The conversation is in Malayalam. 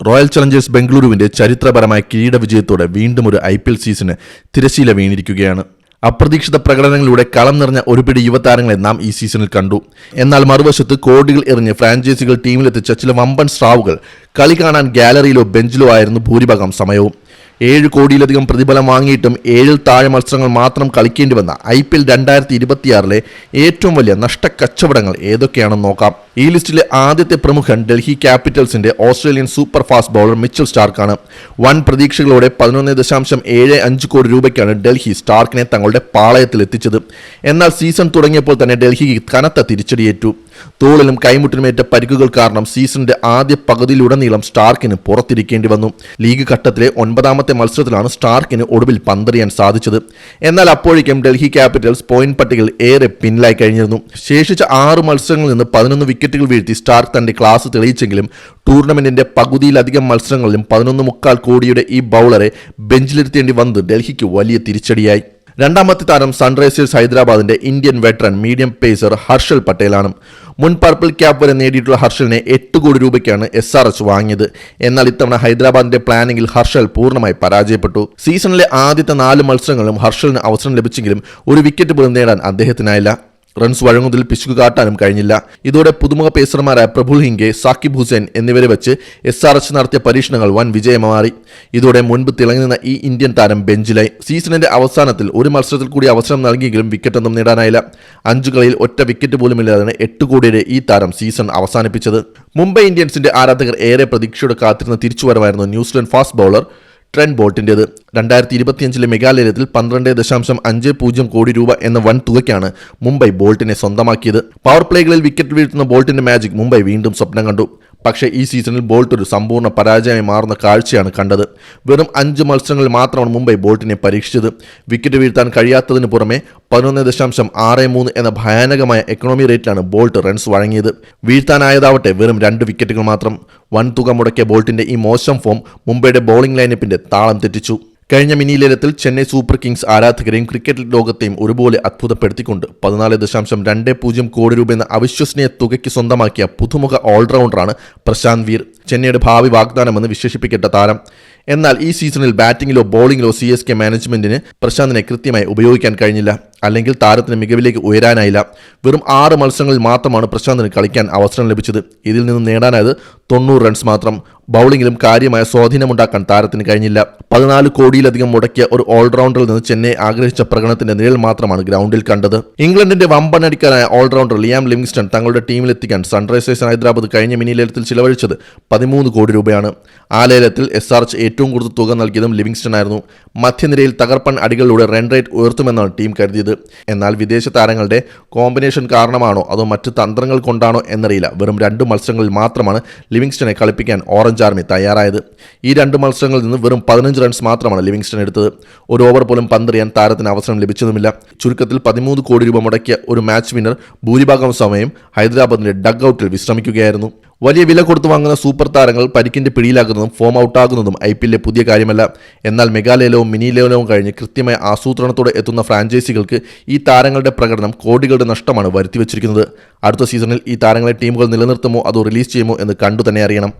റോയൽ ചലഞ്ചേഴ്സ് ബംഗളൂരുവിന്റെ ചരിത്രപരമായ കിരീട വിജയത്തോടെ വീണ്ടും ഒരു IPL സീസണ് തിരശ്ശീല വീണിരിക്കുകയാണ്. അപ്രതീക്ഷിത പ്രകടനങ്ങളിലൂടെ കളം നിറഞ്ഞ ഒരു പിടി യുവതാരങ്ങളെ നാം ഈ സീസണിൽ കണ്ടു. എന്നാൽ മറുവശത്ത് കോടികൾ എറിഞ്ഞ് ഫ്രാഞ്ചൈസികൾ ടീമിലെത്തിച്ച ചില വമ്പൻ സ്രാവുകൾ കളി കാണാൻ ഗാലറിയിലോ ബെഞ്ചിലോ ആയിരുന്നു ഭൂരിഭാഗം സമയവും. 7 കോടിയിലധികം പ്രതിഫലം വാങ്ങിയിട്ടും 7 താഴെ മത്സരങ്ങൾ മാത്രം കളിക്കേണ്ടി വന്ന IPL 2026 ഏറ്റവും വലിയ നഷ്ടക്കച്ചവടങ്ങൾ ഏതൊക്കെയാണെന്ന് നോക്കാം. ഈ ലിസ്റ്റിലെ ആദ്യത്തെ പ്രമുഖൻ ഡൽഹി ക്യാപിറ്റൽസിന്റെ Australian super fast bowler Mitchell സ്റ്റാർക്കാണ്. വൻ പ്രതീക്ഷകളോടെ 11.75 കോടി രൂപയ്ക്കാണ് ഡൽഹി സ്റ്റാർക്കിനെ തങ്ങളുടെ പാളയത്തിൽ എത്തിച്ചത്. എന്നാൽ സീസൺ തുടങ്ങിയപ്പോൾ തന്നെ ഡൽഹിക്ക് കനത്ത തിരിച്ചടിയേറ്റു. തോളിലും കൈമുട്ടിനുമേറ്റ പരിക്കുകൾ കാരണം സീസണിന്റെ ആദ്യ പകുതിയിലുടനീളം സ്റ്റാർക്കിന് പുറത്തിരിക്കേണ്ടി വന്നു. ലീഗ് ഘട്ടത്തിലെ 9ാമത്തെ മത്സരത്തിലാണ് സ്റ്റാർക്കിന് ഒടുവിൽ പന്തെറിയാൻ സാധിച്ചത്. എന്നാൽ അപ്പോഴേക്കും ഡൽഹി ക്യാപിറ്റൽസ് പോയിന്റ് പട്ടികയിൽ ഏറെ പിന്നിലായി കഴിഞ്ഞിരുന്നു. ശേഷിച്ച 6 മത്സരങ്ങളിൽ നിന്ന് 11 വിക്കറ്റുകൾ വീഴ്ത്തി സ്റ്റാർക്ക് തന്റെ ക്ലാസ് തെളിയിച്ചെങ്കിലും ടൂർണമെന്റിന്റെ പകുതിയിലധികം മത്സരങ്ങളിലും 11.25 കോടിയുടെ ഈ ബൗളറെ ബെഞ്ചിലിരുത്തേണ്ടി വന്നത് ഡൽഹിക്ക് വലിയ തിരിച്ചടിയായി. രണ്ടാമത്തെ താരം സൺറൈസേഴ്സ് ഹൈദരാബാദിന്റെ Indian veteran medium pacer Harshal പട്ടേലാണ്. മുൻ പർപ്പിൾ ക്യാപ്പ് വരെ നേടിയിട്ടുള്ള ഹർഷലിനെ 8 കോടി രൂപയ്ക്കാണ് SRH വാങ്ങിയത്. എന്നാൽ ഇത്തവണ ഹൈദരാബാദിന്റെ പ്ലാനിങ്ങിൽ ഹർഷൽ പൂർണ്ണമായി പരാജയപ്പെട്ടു. സീസണിലെ ആദ്യത്തെ 4 മത്സരങ്ങളിലും ഹർഷലിന് അവസരം ലഭിച്ചെങ്കിലും ഒരു വിക്കറ്റ് പോലും നേടാൻ അദ്ദേഹത്തിനായില്ല. റൺസ് വഴങ്ങുന്നതിൽ പിശുക്ക് കാട്ടാനും കഴിഞ്ഞില്ല. ഇതോടെ പുതുമുഖ പേസർമാരായ പ്രഫുൽ ഹിംഗെ, സാക്കിബ് ഹുസൈൻ എന്നിവരെ വെച്ച് SRH നടത്തിയ പരീക്ഷണങ്ങൾ വൻ വിജയമാറി. ഇതോടെ മുൻപ് തിളങ്ങി നിന്ന ഈ ഇന്ത്യൻ താരം ബെഞ്ചിലായി. സീസണിന്റെ അവസാനത്തിൽ ഒരു മത്സരത്തിൽ കൂടി അവസരം നൽകിയെങ്കിലും വിക്കറ്റൊന്നും നേടാനായില്ല. 5 കളിയിൽ ഒറ്റ വിക്കറ്റ് പോലുമില്ലാതാണ് 8 കോടിയുടെ ഈ താരം സീസൺ അവസാനിപ്പിച്ചത്. മുംബൈ ഇന്ത്യൻസിന്റെ ആരാധകർ ഏറെ പ്രതീക്ഷയോടെ കാത്തിരുന്ന തിരിച്ചുവരവായിരുന്നു ന്യൂസിലൻഡ് ഫാസ്റ്റ് ബൗളർ ട്രെന്റ് ബോൾട്ടിൻ്റേത്. 2025 മെഗാലയത്തിൽ 12.50 കോടി രൂപ എന്ന വൻ തുകയ്ക്കാണ് മുംബൈ ബോൾട്ടിനെ സ്വന്തമാക്കിയത്. പവർ പ്ലേകളിൽ വിക്കറ്റ് വീഴ്ത്തുന്ന ബോൾട്ടിന്റെ മാജിക് മുംബൈ വീണ്ടും സ്വപ്നം കണ്ടു. പക്ഷേ ഈ സീസണിൽ ബോൾട്ട് ഒരു സമ്പൂർണ്ണ പരാജയമായി മാറുന്ന കാഴ്ചയാണ് കണ്ടത്. വെറും 5 മത്സരങ്ങളിൽ മാത്രമാണ് മുംബൈ ബോൾട്ടിനെ പരീക്ഷിച്ചത്. വിക്കറ്റ് വീഴ്ത്താൻ കഴിയാത്തതിന് പുറമെ 11.63 എന്ന ഭയാനകമായ എക്കണോമി റേറ്റിലാണ് ബോൾട്ട് റൺസ് വഴങ്ങിയത്. വീഴ്ത്താനായതാവട്ടെ വെറും 2 വിക്കറ്റുകൾ മാത്രം. വൻ തുക മുടക്കിയ ബോൾട്ടിന്റെ ഈ മോശം ഫോം മുംബൈയുടെ ബൗളിംഗ് ലൈനപ്പിന്റെ താളം തെറ്റിച്ചു. കഴിഞ്ഞ മിനി ലേലത്തിൽ ചെന്നൈ സൂപ്പർ കിങ്സ് ആരാധകരെയും ക്രിക്കറ്റ് ലോകത്തെയും ഒരുപോലെ അത്ഭുതപ്പെടുത്തിക്കൊണ്ട് 14.20 കോടി രൂപ എന്ന അവിശ്വസനീയ തുകയ്ക്ക് സ്വന്തമാക്കിയ പുതുമുഖ ഓൾറൗണ്ടറാണ് പ്രശാന്ത് വീർ. ചെന്നൈയുടെ ഭാവി വാഗ്ദാനമെന്ന് വിശേഷിപ്പിക്കപ്പെട്ട താരം. എന്നാൽ ഈ സീസണിൽ ബാറ്റിംഗിലോ ബൗളിംഗിലോ CSK മാനേജ്മെന്റിന് പ്രശാന്തിനെ കൃത്യമായി ഉപയോഗിക്കാൻ കഴിഞ്ഞില്ല. അല്ലെങ്കിൽ താരത്തിന് മികവിലേക്ക് ഉയരാനായില്ല. വെറും 6 മത്സരങ്ങളിൽ മാത്രമാണ് പ്രശാന്തിന് കളിക്കാൻ അവസരം ലഭിച്ചത്. ഇതിൽ നിന്ന് നേടാനായത് 90 റൺസ് മാത്രം. ബൗളിംഗിലും കാര്യമായ സ്വാധീനമുണ്ടാക്കാൻ താരത്തിന് കഴിഞ്ഞില്ല. 14 കോടിയിലധികം മുടക്കിയ ഒരു ഓൾറൗണ്ടറിൽ നിന്ന് ചെന്നൈ ആഗ്രഹിച്ച പ്രകടനത്തിന്റെ നിഴൽ മാത്രമാണ് ഗ്രൗണ്ടിൽ കണ്ടത്. ഇംഗ്ലണ്ടിന്റെ വമ്പനടിക്കാനായ ഓൾറൗണ്ടർ ലിയാം ലിവിങ്സ്റ്റൺ തങ്ങളുടെ ടീമിലെത്തിക്കാൻ സൺറൈസേഴ്സ് ഹൈദരാബാദ് കഴിഞ്ഞ മിനി ലേലത്തിൽ ചിലവഴിച്ചത് 13 കോടി രൂപയാണ്. ആ ലേലത്തിൽ SRH ഏറ്റവും കൂടുതൽ തുക നൽകിയതും ലിവിങ്സ്റ്റൺ ആയിരുന്നു. മധ്യനിരയിൽ തകർപ്പൻ അടികളിലൂടെ റൺ റേറ്റ് ഉയർത്തുമെന്നാണ് ടീം കരുതിയത്. എന്നാൽ വിദേശ താരങ്ങളുടെ കോമ്പിനേഷൻ കാരണമാണോ അതോ മറ്റ് തന്ത്രങ്ങൾ കൊണ്ടാണോ എന്നറിയില്ല, വെറും 2 മത്സരങ്ങളിൽ മാത്രമാണ് ലിവിങ്സ്റ്റനെ കളിപ്പിക്കാൻ ഓറഞ്ച് ആർമി തയ്യാറായത്. ഈ 2 മത്സരങ്ങളിൽ നിന്ന് വെറും 15 റൺസ് മാത്രമാണ് ലിവിങ്സ്റ്റൺ എടുത്തത്. ഒരു ഓവർ പോലും പന്തെറിയാൻ താരത്തിന് അവസരം ലഭിച്ചതുമില്ല. ചുരുക്കത്തിൽ 13 കോടി രൂപ മുടക്കിയ ഒരു മാച്ച് വിന്നർ ഭൂരിഭാഗം സമയം ഹൈദരാബാദിന്റെ ഡഗ് ഔട്ടിൽ വിശ്രമിക്കുകയായിരുന്നു. വലിയ വില കൊടുത്തു വാങ്ങുന്ന സൂപ്പർ താരങ്ങൾ പരിക്കിന്റെ പിടിയിലാകുന്നതും ഫോം ഔട്ടാകുന്നതും IPL പുതിയ കാര്യമല്ല. എന്നാൽ മെഗാലയലവും മിനി ലേലവും കഴിഞ്ഞ് കൃത്യമായ ആസൂത്രണത്തോടെ എത്തുന്ന ഫ്രാഞ്ചൈസികൾക്ക് ഈ താരങ്ങളുടെ പ്രകടനം കോടികളുടെ നഷ്ടമാണ് വരുത്തിവെച്ചിരിക്കുന്നത്. അടുത്ത സീസണിൽ ഈ താരങ്ങളെ ടീമുകൾ നിലനിർത്തുമോ അതോ റിലീസ് ചെയ്യുമോ എന്ന് കണ്ടു തന്നെ അറിയണം.